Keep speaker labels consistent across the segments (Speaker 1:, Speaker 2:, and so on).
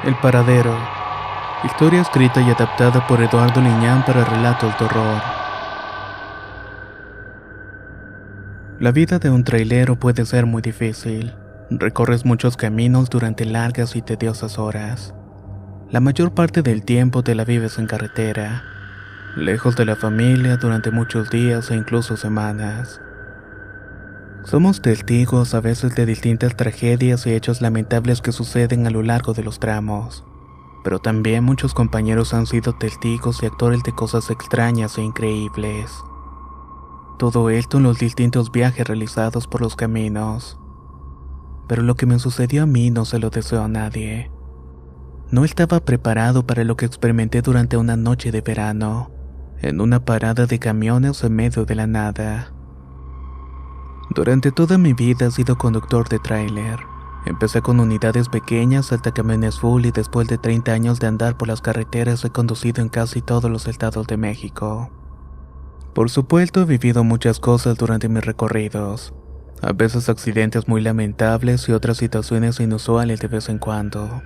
Speaker 1: El paradero. Historia escrita y adaptada por Eduardo Liñán para relatos de horror. La vida de un trailero puede ser muy difícil. Recorres muchos caminos durante largas y tediosas horas. La mayor parte del tiempo te la vives en carretera, lejos de la familia durante muchos días e incluso semanas. Somos testigos a veces de distintas tragedias y hechos lamentables que suceden a lo largo de los tramos, pero también muchos compañeros han sido testigos y actores de cosas extrañas e increíbles. Todo esto en los distintos viajes realizados por los caminos. Pero lo que me sucedió a mí no se lo deseo a nadie. No estaba preparado para lo que experimenté durante una noche de verano, en una parada de camiones en medio de la nada. Durante toda mi vida he sido conductor de tráiler. Empecé con unidades pequeñas hasta camiones full y después de 30 años de andar por las carreteras he conducido en casi todos los estados de México. Por supuesto he vivido muchas cosas durante mis recorridos, a veces accidentes muy lamentables y otras situaciones inusuales de vez en cuando.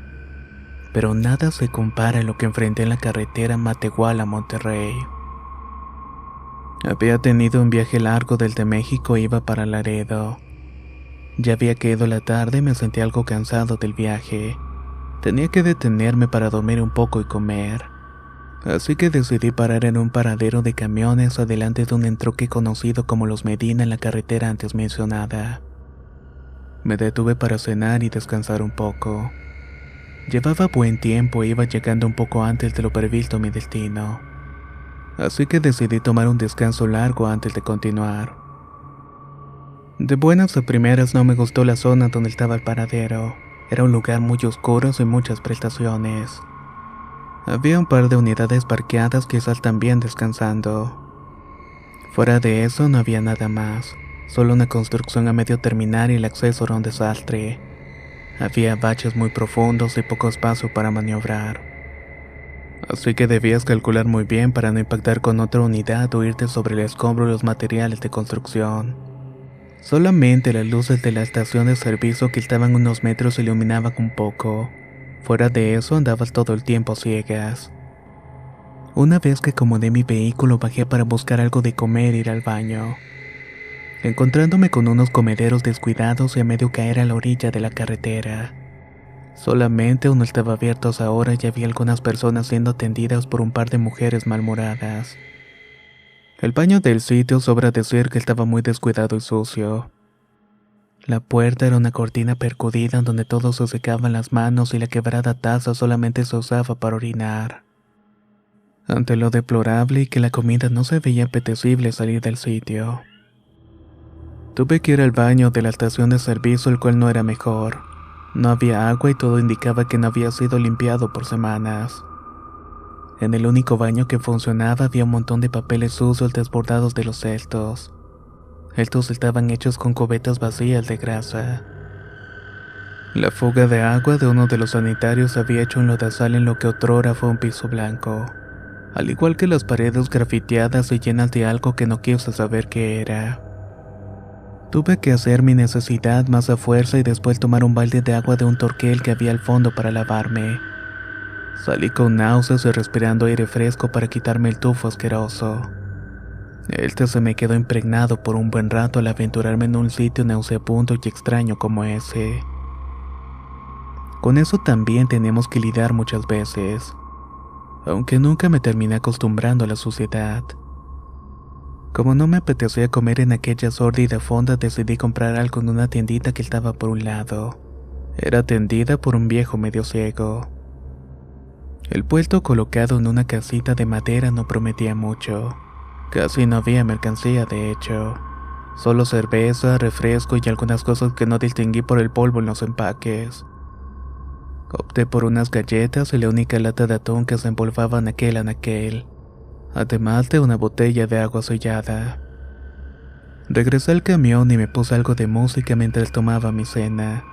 Speaker 1: Pero nada se compara a lo que enfrenté en la carretera Matehuala, Monterrey. Había tenido un viaje largo desde México e iba para Laredo. Ya había caído la tarde y me sentí algo cansado del viaje. Tenía que detenerme para dormir un poco y comer. Así que decidí parar en un paradero de camiones adelante de un entronque conocido como Los Medina en la carretera antes mencionada. Me detuve para cenar y descansar un poco. Llevaba buen tiempo e iba llegando un poco antes de lo previsto a mi destino. Así que decidí tomar un descanso largo antes de continuar. De buenas a primeras no me gustó la zona donde estaba el paradero. Era un lugar muy oscuro sin muchas prestaciones. Había un par de unidades parqueadas quizás también descansando. Fuera de eso no había nada más, solo una construcción a medio terminar y el acceso era un desastre. Había baches muy profundos y poco espacio para maniobrar. Así que debías calcular muy bien para no impactar con otra unidad o irte sobre el escombro y los materiales de construcción. Solamente las luces de la estación de servicio que estaban unos metros iluminaban un poco. Fuera de eso andabas todo el tiempo a ciegas. Una vez que acomodé mi vehículo bajé para buscar algo de comer e ir al baño, encontrándome con unos comederos descuidados y a medio caer a la orilla de la carretera. Solamente uno estaba abierto ahora y había algunas personas siendo atendidas por un par de mujeres malhumoradas. El baño del sitio sobra decir que estaba muy descuidado y sucio. La puerta era una cortina percudida en donde todos se secaban las manos y la quebrada taza solamente se usaba para orinar. Ante lo deplorable y que la comida no se veía apetecible salir del sitio, tuve que ir al baño de la estación de servicio, el cual no era mejor. No había agua y todo indicaba que no había sido limpiado por semanas. En el único baño que funcionaba había un montón de papeles sucios desbordados de los cestos. Estos estaban hechos con cubetas vacías de grasa. La fuga de agua de uno de los sanitarios había hecho un lodazal en lo que otrora fue un piso blanco, al igual que las paredes grafiteadas y llenas de algo que no quise saber qué era. Tuve que hacer mi necesidad más a fuerza y después tomar un balde de agua de un torquel que había al fondo para lavarme. Salí con náuseas y respirando aire fresco para quitarme el tufo asqueroso. Este se me quedó impregnado por un buen rato al aventurarme en un sitio nauseabundo y extraño como ese. Con eso también tenemos que lidiar muchas veces, aunque nunca me terminé acostumbrando a la suciedad. Como no me apetecía comer en aquella sórdida fonda, decidí comprar algo en una tiendita que estaba por un lado. Era atendida por un viejo medio ciego. El puesto colocado en una casita de madera no prometía mucho. Casi no había mercancía, de hecho. Solo cerveza, refresco y algunas cosas que no distinguí por el polvo en los empaques. Opté por unas galletas y la única lata de atún que se empolvaba en aquel anaquel, además de una botella de agua sellada. Regresé al camión y me puse algo de música mientras tomaba mi cena.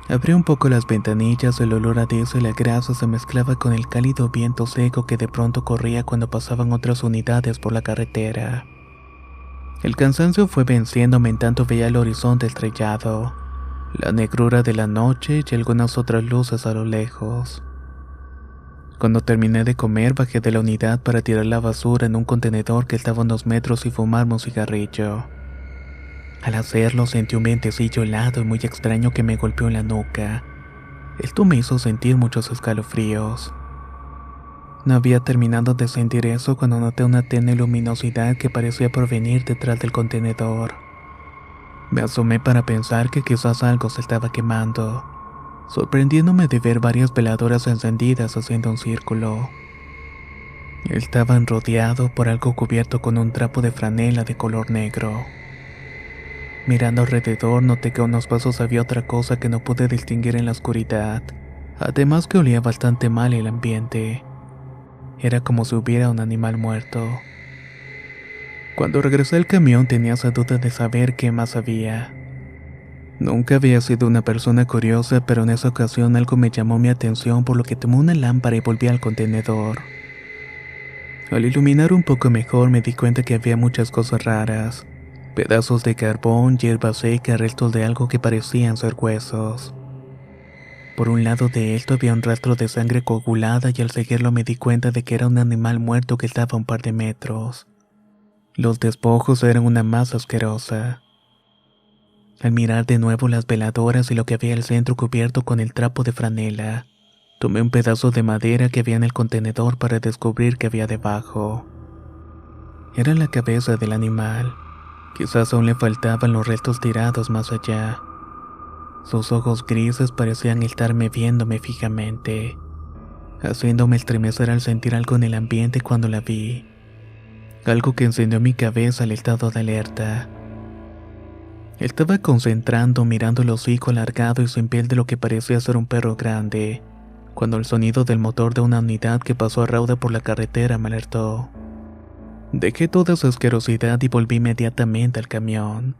Speaker 1: Abrí un poco las ventanillas, el olor a diésel y la grasa se mezclaba con el cálido viento seco que de pronto corría cuando pasaban otras unidades por la carretera. El cansancio fue venciéndome en tanto veía el horizonte estrellado. la negrura de la noche y algunas otras luces a lo lejos. Cuando terminé de comer, bajé de la unidad para tirar la basura en un contenedor que estaba a unos metros y fumarme un cigarrillo. Al hacerlo sentí un vientecillo helado y muy extraño que me golpeó en la nuca. Esto me hizo sentir muchos escalofríos. No había terminado de sentir eso cuando noté una tenue luminosidad que parecía provenir detrás del contenedor. Me asomé para pensar que quizás algo se estaba quemando, sorprendiéndome de ver varias veladoras encendidas haciendo un círculo. Estaban rodeados por algo cubierto con un trapo de franela de color negro. Mirando alrededor noté que a unos pasos había otra cosa que no pude distinguir en la oscuridad, además que olía bastante mal el ambiente. Era como si hubiera un animal muerto. Cuando regresé al camión tenía esa duda de saber qué más había. Nunca había sido una persona curiosa, pero en esa ocasión algo me llamó mi atención, por lo que tomé una lámpara y volví al contenedor. Al iluminar un poco mejor me di cuenta que había muchas cosas raras. Pedazos de carbón, hierba seca, restos de algo que parecían ser huesos. Por un lado de esto había un rastro de sangre coagulada y al seguirlo me di cuenta de que era un animal muerto que estaba a un par de metros. Los despojos eran una masa asquerosa. Al mirar de nuevo las veladoras y lo que había al centro cubierto con el trapo de franela, tomé un pedazo de madera que había en el contenedor para descubrir qué había debajo. Era la cabeza del animal. Quizás aún le faltaban los restos tirados más allá. Sus ojos grises parecían estarme viéndome fijamente, haciéndome estremecer al sentir algo en el ambiente cuando la vi. Algo que encendió mi cabeza al estado de alerta. Estaba concentrando mirando el hocico alargado y sin piel de lo que parecía ser un perro grande, cuando el sonido del motor de una unidad que pasó a rauda por la carretera me alertó. Dejé toda esa asquerosidad y volví inmediatamente al camión.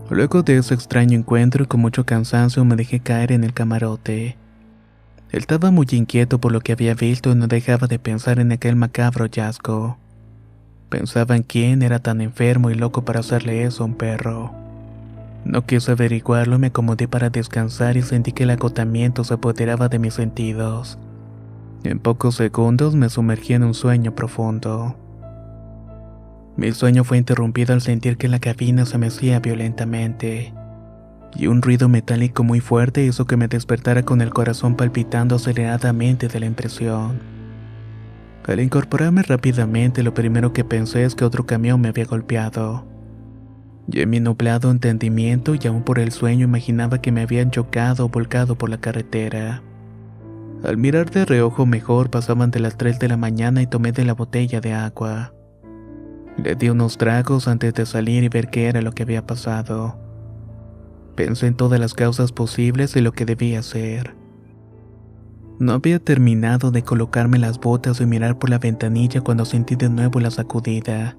Speaker 1: Luego de ese extraño encuentro y con mucho cansancio me dejé caer en el camarote. Estaba muy inquieto por lo que había visto y no dejaba de pensar en aquel macabro hallazgo. Pensaba en quién era tan enfermo y loco para hacerle eso a un perro. No quise averiguarlo y me acomodé para descansar y sentí que el agotamiento se apoderaba de mis sentidos. En pocos segundos me sumergí en un sueño profundo. Mi sueño fue interrumpido al sentir que la cabina se mecía violentamente, y un ruido metálico muy fuerte hizo que me despertara con el corazón palpitando aceleradamente de la impresión. Al incorporarme rápidamente, lo primero que pensé es que otro camión me había golpeado. Y en mi nublado entendimiento y aún por el sueño imaginaba que me habían chocado o volcado por la carretera. Al mirar de reojo mejor pasaban de las 3 de la mañana y tomé de la botella de agua. Le di unos tragos antes de salir y ver qué era lo que había pasado. Pensé en todas las causas posibles y lo que debía hacer. No había terminado de colocarme las botas y mirar por la ventanilla cuando sentí de nuevo la sacudida.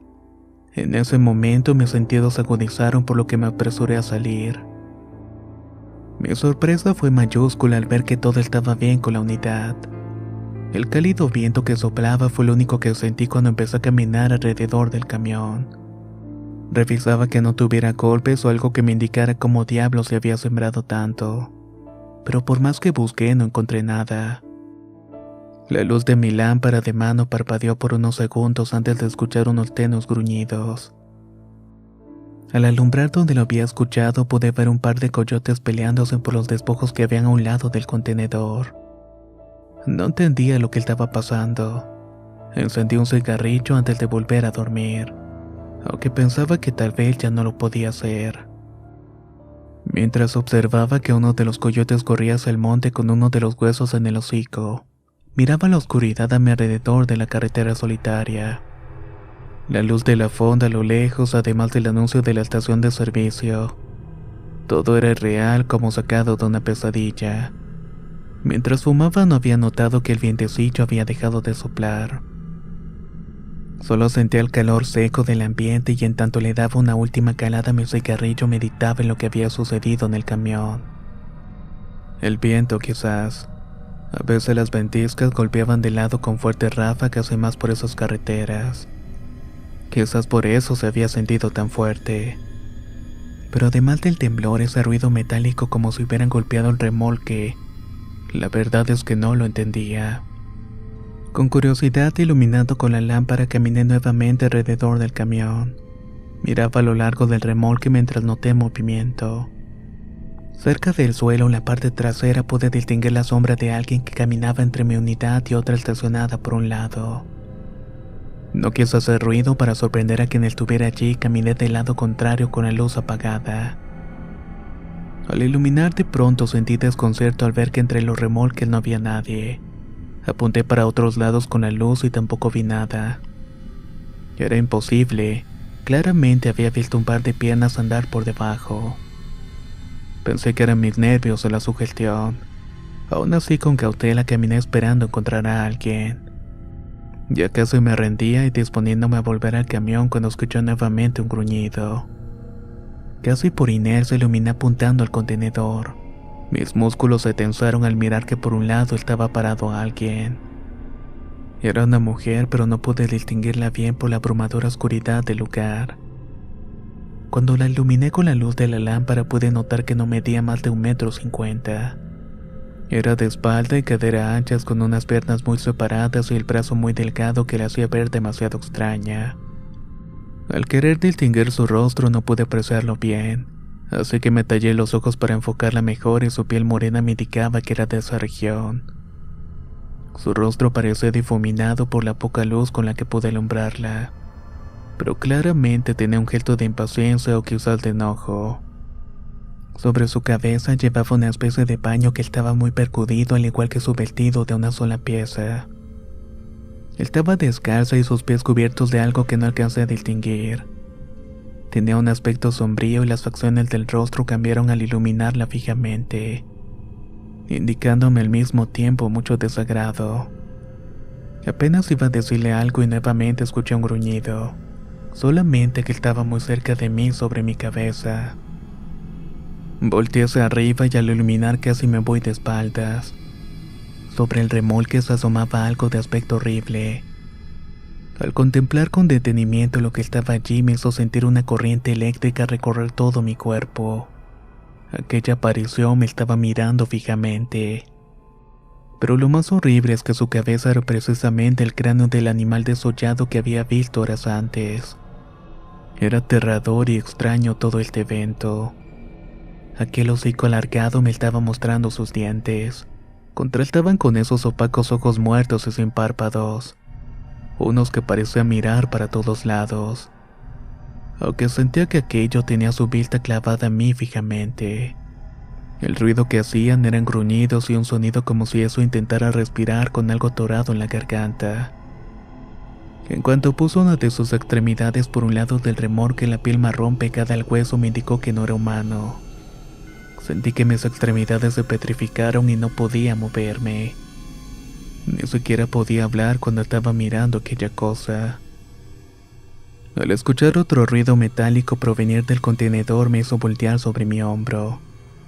Speaker 1: En ese momento mis sentidos se agudizaron, por lo que me apresuré a salir. Mi sorpresa fue mayúscula al ver que todo estaba bien con la unidad. El cálido viento que soplaba fue lo único que sentí cuando empecé a caminar alrededor del camión. Revisaba que no tuviera golpes o algo que me indicara cómo diablos se había sembrado tanto. Pero por más que busqué no encontré nada. La luz de mi lámpara de mano parpadeó por unos segundos antes de escuchar unos tenues gruñidos. Al alumbrar donde lo había escuchado pude ver un par de coyotes peleándose por los despojos que habían a un lado del contenedor. No entendía lo que estaba pasando. Encendí un cigarrillo antes de volver a dormir, aunque pensaba que tal vez ya no lo podía hacer. Mientras observaba que uno de los coyotes corría hacia el monte con uno de los huesos en el hocico, miraba la oscuridad a mi alrededor de la carretera solitaria. La luz de la fonda a lo lejos, además del anuncio de la estación de servicio. Todo era real, como sacado de una pesadilla. Mientras fumaba no había notado que el vientecillo había dejado de soplar. Solo sentía el calor seco del ambiente y en tanto le daba una última calada a mi cigarrillo meditaba en lo que había sucedido en el camión. El viento quizás. A veces las ventiscas golpeaban de lado con fuertes ráfagas y más por esas carreteras. Quizás por eso se había sentido tan fuerte. Pero además del temblor, ese ruido metálico como si hubieran golpeado el remolque, la verdad es que no lo entendía. Con curiosidad, iluminado con la lámpara, caminé nuevamente alrededor del camión. Miraba a lo largo del remolque mientras noté movimiento. Cerca del suelo, en la parte trasera, pude distinguir la sombra de alguien que caminaba entre mi unidad y otra estacionada por un lado. No quise hacer ruido para sorprender a quien estuviera allí y caminé del lado contrario con la luz apagada. Al iluminar de pronto sentí desconcierto al ver que entre los remolques no había nadie. Apunté para otros lados con la luz y tampoco vi nada. Era imposible. Claramente había visto un par de piernas andar por debajo. Pensé que eran mis nervios o la sugestión. Aún así, con cautela caminé esperando encontrar a alguien. Ya casi me rendía y disponiéndome a volver al camión cuando escuché nuevamente un gruñido. Casi por inercia iluminé apuntando al contenedor. Mis músculos se tensaron al mirar que por un lado estaba parado alguien. Era una mujer, pero no pude distinguirla bien por la abrumadora oscuridad del lugar. Cuando la iluminé con la luz de la lámpara pude notar que no medía más de 1,50 m. Era de espalda y cadera anchas con unas piernas muy separadas y el brazo muy delgado que la hacía ver demasiado extraña. Al querer distinguir su rostro no pude apreciarlo bien, así que me tallé los ojos para enfocarla mejor y su piel morena me indicaba que era de esa región. Su rostro parecía difuminado por la poca luz con la que pude alumbrarla, pero claramente tenía un gesto de impaciencia o quizás de enojo. Sobre su cabeza llevaba una especie de paño que estaba muy percudido al igual que su vestido de una sola pieza. Estaba descalza y sus pies cubiertos de algo que no alcancé a distinguir. Tenía un aspecto sombrío y las facciones del rostro cambiaron al iluminarla fijamente, indicándome al mismo tiempo mucho desagrado. Apenas iba a decirle algo y nuevamente escuché un gruñido, solamente que estaba muy cerca de mí sobre mi cabeza. Volteé hacia arriba y al iluminar casi me voy de espaldas. Sobre el remolque se asomaba algo de aspecto horrible. Al contemplar con detenimiento lo que estaba allí me hizo sentir una corriente eléctrica recorrer todo mi cuerpo. Aquella aparición me estaba mirando fijamente. Pero lo más horrible es que su cabeza era precisamente el cráneo del animal desollado que había visto horas antes. Era aterrador y extraño todo este evento. Aquel hocico alargado me estaba mostrando sus dientes. Contrastaban con esos opacos ojos muertos y sin párpados, unos que parecían mirar para todos lados. Aunque sentía que aquello tenía su vista clavada a mí fijamente. El ruido que hacían eran gruñidos y un sonido como si eso intentara respirar con algo atorado en la garganta. En cuanto puso una de sus extremidades por un lado del remolque, la piel marrón pegada al hueso me indicó que no era humano. Sentí que mis extremidades se petrificaron y no podía moverme. Ni siquiera podía hablar cuando estaba mirando aquella cosa. Al escuchar otro ruido metálico provenir del contenedor me hizo voltear sobre mi hombro,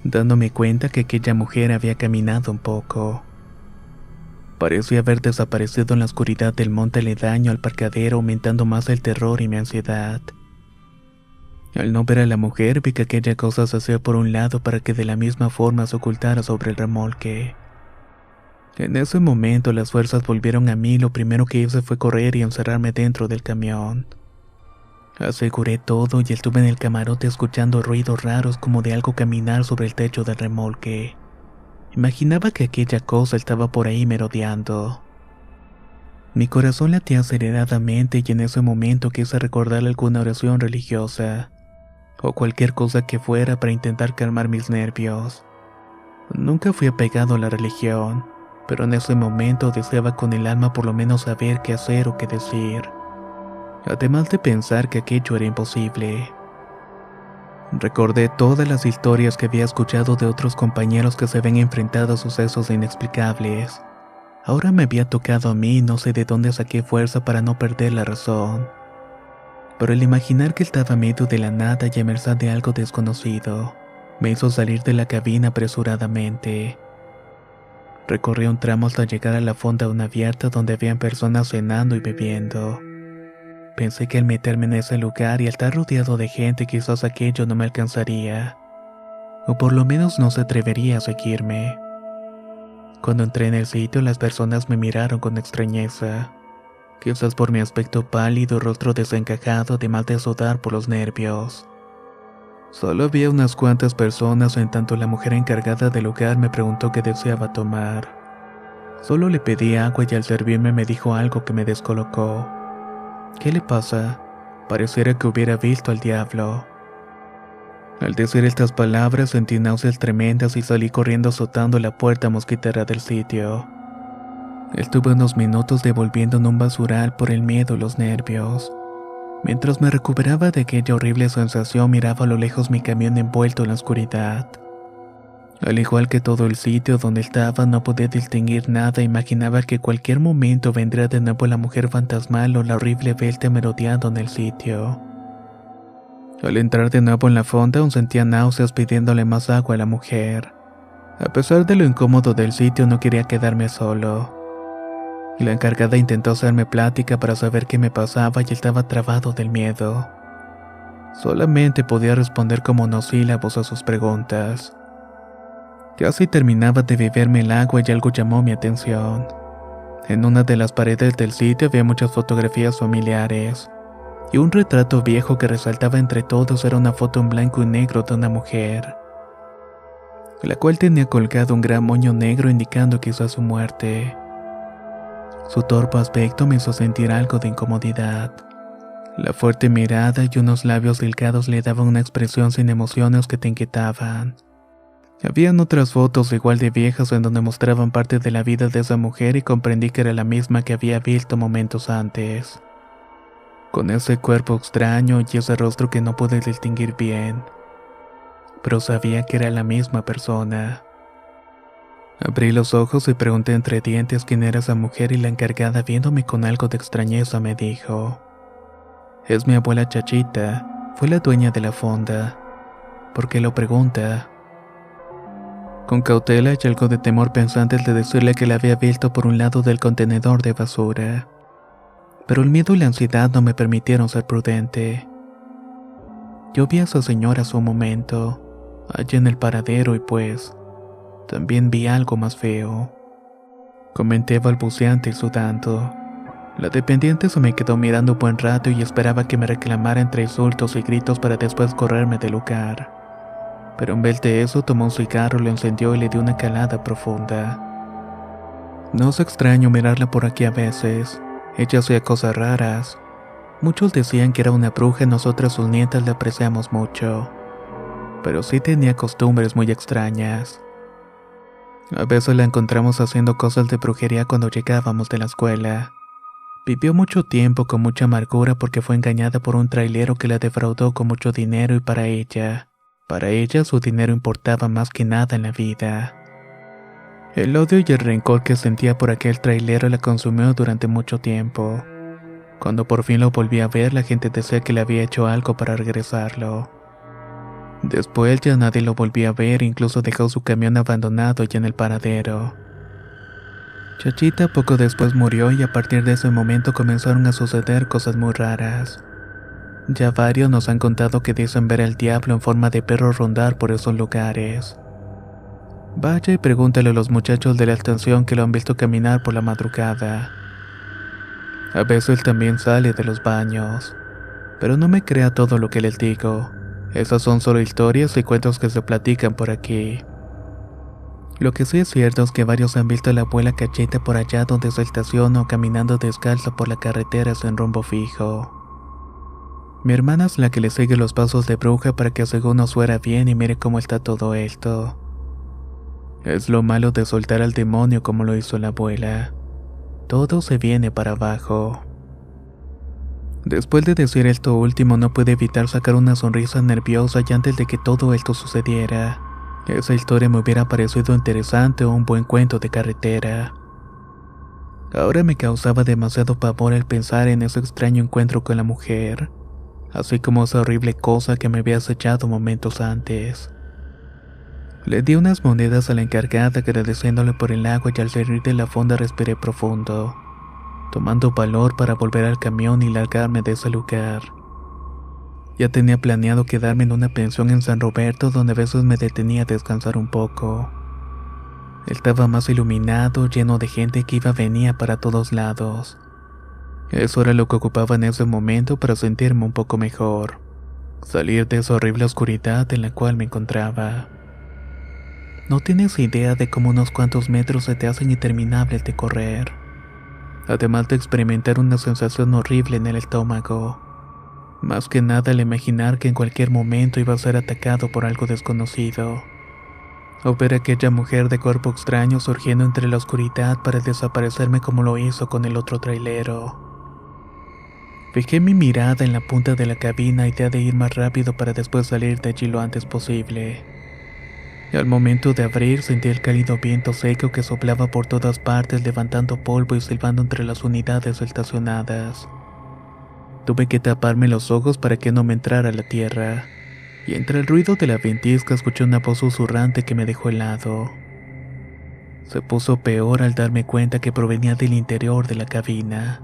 Speaker 1: dándome cuenta que aquella mujer había caminado un poco. Parecía haber desaparecido en la oscuridad del monte aledaño al parqueadero, aumentando más el terror y mi ansiedad. Al no ver a la mujer vi que aquella cosa se hacía por un lado para que de la misma forma se ocultara sobre el remolque. En ese momento las fuerzas volvieron a mí y lo primero que hice fue correr y encerrarme dentro del camión. Aseguré todo y estuve en el camarote escuchando ruidos raros como de algo caminar sobre el techo del remolque. Imaginaba que aquella cosa estaba por ahí merodeando. Mi corazón latía aceleradamente y en ese momento quise recordarle alguna oración religiosa, o cualquier cosa que fuera para intentar calmar mis nervios. Nunca fui apegado a la religión, pero en ese momento deseaba con el alma por lo menos saber qué hacer o qué decir, además de pensar que aquello era imposible. Recordé todas las historias que había escuchado de otros compañeros que se ven enfrentados a sucesos inexplicables. Ahora me había tocado a mí y no sé de dónde saqué fuerza para no perder la razón. Pero el imaginar que estaba en medio de la nada y a merced de algo desconocido, me hizo salir de la cabina apresuradamente. Recorrí un tramo hasta llegar a la fonda aún abierta donde habían personas cenando y bebiendo. Pensé que al meterme en ese lugar y al estar rodeado de gente quizás aquello no me alcanzaría, o por lo menos no se atrevería a seguirme. Cuando entré en el sitio las personas me miraron con extrañeza, quizás por mi aspecto pálido y rostro desencajado además de sudar por los nervios. Solo había unas cuantas personas en tanto la mujer encargada del lugar me preguntó qué deseaba tomar. Solo le pedí agua y al servirme me dijo algo que me descolocó. ¿Qué le pasa? Pareciera que hubiera visto al diablo. Al decir estas palabras sentí náuseas tremendas y salí corriendo azotando la puerta mosquitera del sitio. Estuve unos minutos devolviendo en un basural por el miedo y los nervios. Mientras me recuperaba de aquella horrible sensación miraba a lo lejos mi camión envuelto en la oscuridad. Al igual que todo el sitio donde estaba no podía distinguir nada e imaginaba que cualquier momento vendría de nuevo la mujer fantasmal o la horrible bestia merodeando en el sitio. Al entrar de nuevo en la fonda aún sentía náuseas pidiéndole más agua a la mujer. A pesar de lo incómodo del sitio no quería quedarme solo. La encargada intentó hacerme plática para saber qué me pasaba y estaba trabado del miedo. Solamente podía responder con monosílabos a sus preguntas. Casi terminaba de beberme el agua y algo llamó mi atención. En una de las paredes del sitio había muchas fotografías familiares, y un retrato viejo que resaltaba entre todos era una foto en blanco y negro de una mujer, la cual tenía colgado un gran moño negro indicando quizás su muerte. Su torpe aspecto me hizo sentir algo de incomodidad. La fuerte mirada y unos labios delgados le daban una expresión sin emociones que te inquietaban. Habían otras fotos igual de viejas en donde mostraban parte de la vida de esa mujer y comprendí que era la misma que había visto momentos antes. Con ese cuerpo extraño y ese rostro que no pude distinguir bien. Pero sabía que era la misma persona. Abrí los ojos y pregunté entre dientes quién era esa mujer y la encargada viéndome con algo de extrañeza me dijo: «Es mi abuela Chachita, fue la dueña de la fonda. ¿Por qué lo pregunta?» Con cautela y algo de temor pensé antes de decirle que la había visto por un lado del contenedor de basura. Pero el miedo y la ansiedad no me permitieron ser prudente. Yo vi a esa señora hace un momento, allí en el paradero y pues, también vi algo más feo. Comenté balbuceante y sudando. La dependiente se me quedó mirando un buen rato y esperaba que me reclamara entre insultos y gritos para después correrme del lugar. Pero en vez de eso tomó un cigarro, lo encendió y le dio una calada profunda. No es extraño mirarla por aquí a veces. Ella hacía cosas raras. Muchos decían que era una bruja y nosotras sus nietas la apreciamos mucho. Pero sí tenía costumbres muy extrañas. A veces la encontramos haciendo cosas de brujería cuando llegábamos de la escuela. Vivió mucho tiempo con mucha amargura porque fue engañada por un trailero que la defraudó con mucho dinero y para ella su dinero importaba más que nada en la vida. El odio y el rencor que sentía por aquel trailero la consumió durante mucho tiempo. Cuando por fin lo volví a ver, la gente decía que le había hecho algo para regresarlo. Después ya nadie lo volvía a ver, incluso dejó su camión abandonado ya en el paradero. Chachita poco después murió y a partir de ese momento comenzaron a suceder cosas muy raras. Ya varios nos han contado que dicen ver al diablo en forma de perro rondar por esos lugares. Vaya y pregúntale a los muchachos de la estación que lo han visto caminar por la madrugada. A veces también sale de los baños. Pero no me crea todo lo que les digo. Esas son solo historias y cuentos que se platican por aquí. Lo que sí es cierto es que varios han visto a la abuela Cacheta por allá donde se estaciona o caminando descalza por la carretera sin rumbo fijo. Mi hermana es la que le sigue los pasos de bruja para que según nos fuera bien y mire cómo está todo esto. Es lo malo de soltar al demonio como lo hizo la abuela. Todo se viene para abajo. Después de decir esto último no pude evitar sacar una sonrisa nerviosa y antes de que todo esto sucediera, esa historia me hubiera parecido interesante o un buen cuento de carretera. Ahora me causaba demasiado pavor el pensar en ese extraño encuentro con la mujer, así como esa horrible cosa que me había acechado momentos antes. Le di unas monedas a la encargada agradeciéndole por el agua y al salir de la fonda respiré profundo. tomando valor para volver al camión y largarme de ese lugar. Ya tenía planeado quedarme en una pensión en San Roberto donde a veces me detenía a descansar un poco. Estaba más iluminado, lleno de gente que iba y venía para todos lados. Eso era lo que ocupaba en ese momento para sentirme un poco mejor. Salir de esa horrible oscuridad en la cual me encontraba. No tienes idea de cómo unos cuantos metros se te hacen interminables de correr. Además de experimentar una sensación horrible en el estómago. Más que nada al imaginar que en cualquier momento iba a ser atacado por algo desconocido. O ver a aquella mujer de cuerpo extraño surgiendo entre la oscuridad para desaparecerme como lo hizo con el otro trailero. Fijé mi mirada en la punta de la cabina, idea de ir más rápido para después salir de allí lo antes posible. Y al momento de abrir sentí el cálido viento seco que soplaba por todas partes levantando polvo y silbando entre las unidades estacionadas. Tuve que taparme los ojos para que no me entrara la tierra, y entre el ruido de la ventisca escuché una voz susurrante que me dejó helado. Se puso peor al darme cuenta que provenía del interior de la cabina.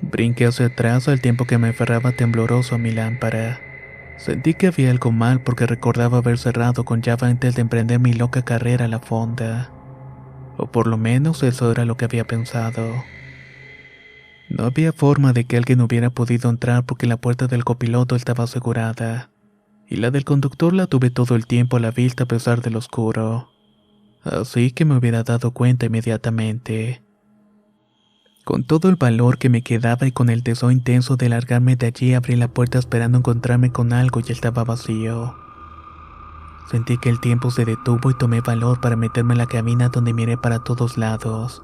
Speaker 1: Brinqué hacia atrás al tiempo que me aferraba tembloroso a mi lámpara. Sentí que había algo mal porque recordaba haber cerrado con llave antes de emprender mi loca carrera a la fonda. O por lo menos eso era lo que había pensado. No había forma de que alguien hubiera podido entrar porque la puerta del copiloto estaba asegurada, y la del conductor la tuve todo el tiempo a la vista a pesar del oscuro. Así que me hubiera dado cuenta inmediatamente. Con todo el valor que me quedaba y con el deseo intenso de largarme de allí, abrí la puerta esperando encontrarme con algo y estaba vacío. Sentí que el tiempo se detuvo y tomé valor para meterme en la cabina donde miré para todos lados.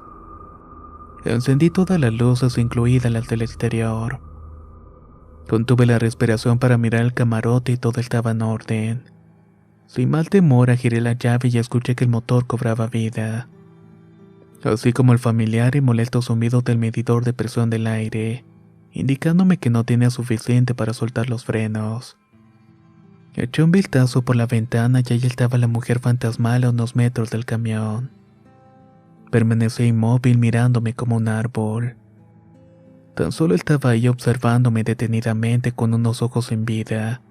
Speaker 1: Encendí todas las luces, incluidas las del exterior. Contuve la respiración para mirar el camarote y todo estaba en orden. Sin mal demora giré la llave y escuché que el motor cobraba vida. Así como el familiar y molesto zumbido del medidor de presión del aire, indicándome que no tenía suficiente para soltar los frenos. Eché un vistazo por la ventana y allí estaba la mujer fantasmal a unos metros del camión. Permanecí inmóvil mirándome como un árbol. Tan solo estaba ahí observándome detenidamente con unos ojos sin vida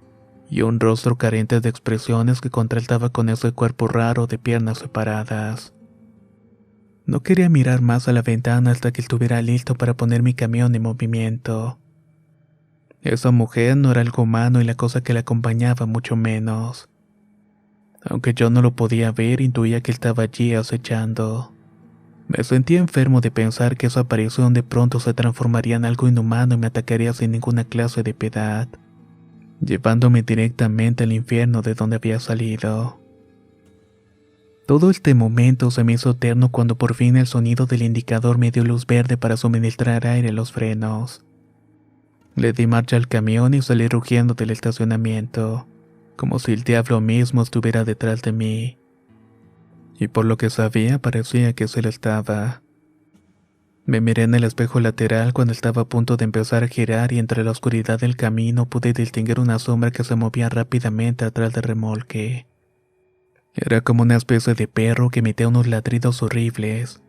Speaker 1: y un rostro carente de expresiones que contrastaba con ese cuerpo raro de piernas separadas. No quería mirar más a la ventana hasta que estuviera listo para poner mi camión en movimiento. Esa mujer no era algo humano y la cosa que la acompañaba mucho menos. Aunque yo no lo podía ver, intuía que estaba allí acechando. Me sentía enfermo de pensar que esa aparición de pronto se transformaría en algo inhumano y me atacaría sin ninguna clase de piedad, llevándome directamente al infierno de donde había salido. Todo este momento se me hizo eterno cuando por fin el sonido del indicador me dio luz verde para suministrar aire a los frenos. Le di marcha al camión y salí rugiendo del estacionamiento, como si el diablo mismo estuviera detrás de mí. Y por lo que sabía parecía que se lo estaba. Me miré en el espejo lateral cuando estaba a punto de empezar a girar y entre la oscuridad del camino pude distinguir una sombra que se movía rápidamente atrás del remolque. Era como una especie de perro que emitía unos ladridos horribles.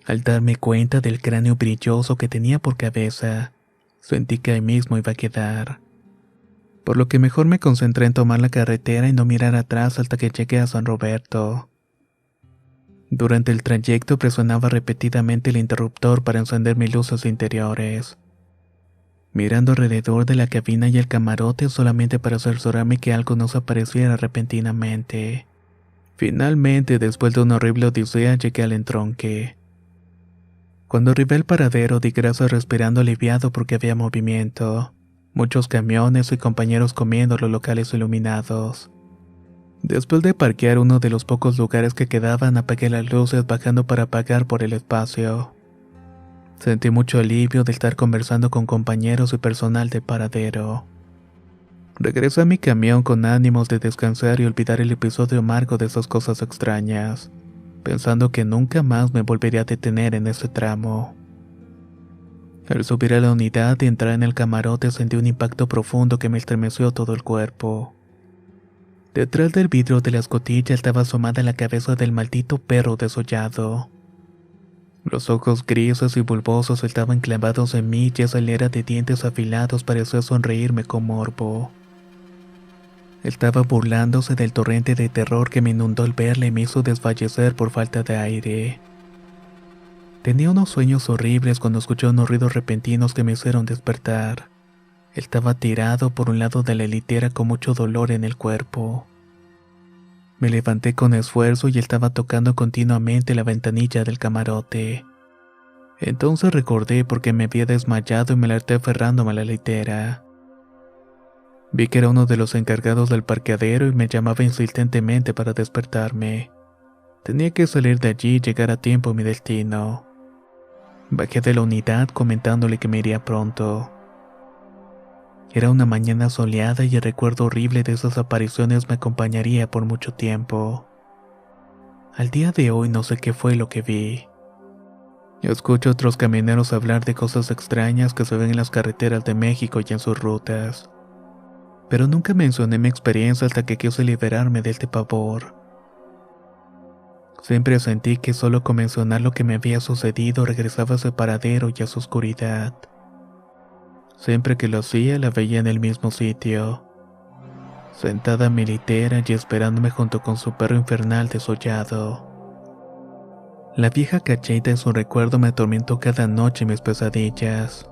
Speaker 1: Al darme cuenta del cráneo brilloso que tenía por cabeza, sentí que ahí mismo iba a quedar. Por lo que mejor me concentré en tomar la carretera y no mirar atrás hasta que llegué a San Roberto. Durante el trayecto presionaba repetidamente el interruptor para encender mis luces interiores, mirando alrededor de la cabina y el camarote solamente para cerciorarme que algo no se apareciera repentinamente. Finalmente, después de una horrible odisea, llegué al entronque. Cuando arribé al paradero, di gracias respirando aliviado porque había movimiento, muchos camiones y compañeros comiendo en los locales iluminados. Después de parquear uno de los pocos lugares que quedaban, apagué las luces bajando para pagar por el espacio. Sentí mucho alivio de estar conversando con compañeros y personal de paradero. Regresé a mi camión con ánimos de descansar y olvidar el episodio amargo de esas cosas extrañas, pensando que nunca más me volvería a detener en ese tramo. Al subir a la unidad y entrar en el camarote sentí un impacto profundo que me estremeció todo el cuerpo. Detrás del vidrio de la escotilla estaba asomada la cabeza del maldito perro desollado. Los ojos grises y bulbosos estaban clavados en mí y esa hilera de dientes afilados parecía sonreírme con morbo. Estaba burlándose del torrente de terror que me inundó al verla y me hizo desfallecer por falta de aire. Tenía unos sueños horribles cuando escuché unos ruidos repentinos que me hicieron despertar. Estaba tirado por un lado de la litera con mucho dolor en el cuerpo. Me levanté con esfuerzo y estaba tocando continuamente la ventanilla del camarote. Entonces recordé por qué me había desmayado y me alerté aferrándome a la litera. Vi que era uno de los encargados del parqueadero y me llamaba insistentemente para despertarme. Tenía que salir de allí y llegar a tiempo a mi destino. Bajé de la unidad comentándole que me iría pronto. Era una mañana soleada y el recuerdo horrible de esas apariciones me acompañaría por mucho tiempo. Al día de hoy no sé qué fue lo que vi. Escucho a otros camioneros hablar de cosas extrañas que se ven en las carreteras de México y en sus rutas. Pero nunca mencioné mi experiencia hasta que quise liberarme de este pavor. Siempre sentí que solo con mencionar lo que me había sucedido regresaba a ese paradero y a su oscuridad. Siempre que lo hacía la veía en el mismo sitio, sentada en mi litera y esperándome junto con su perro infernal desollado. La vieja cacheta en su recuerdo me atormentó cada noche en mis pesadillas.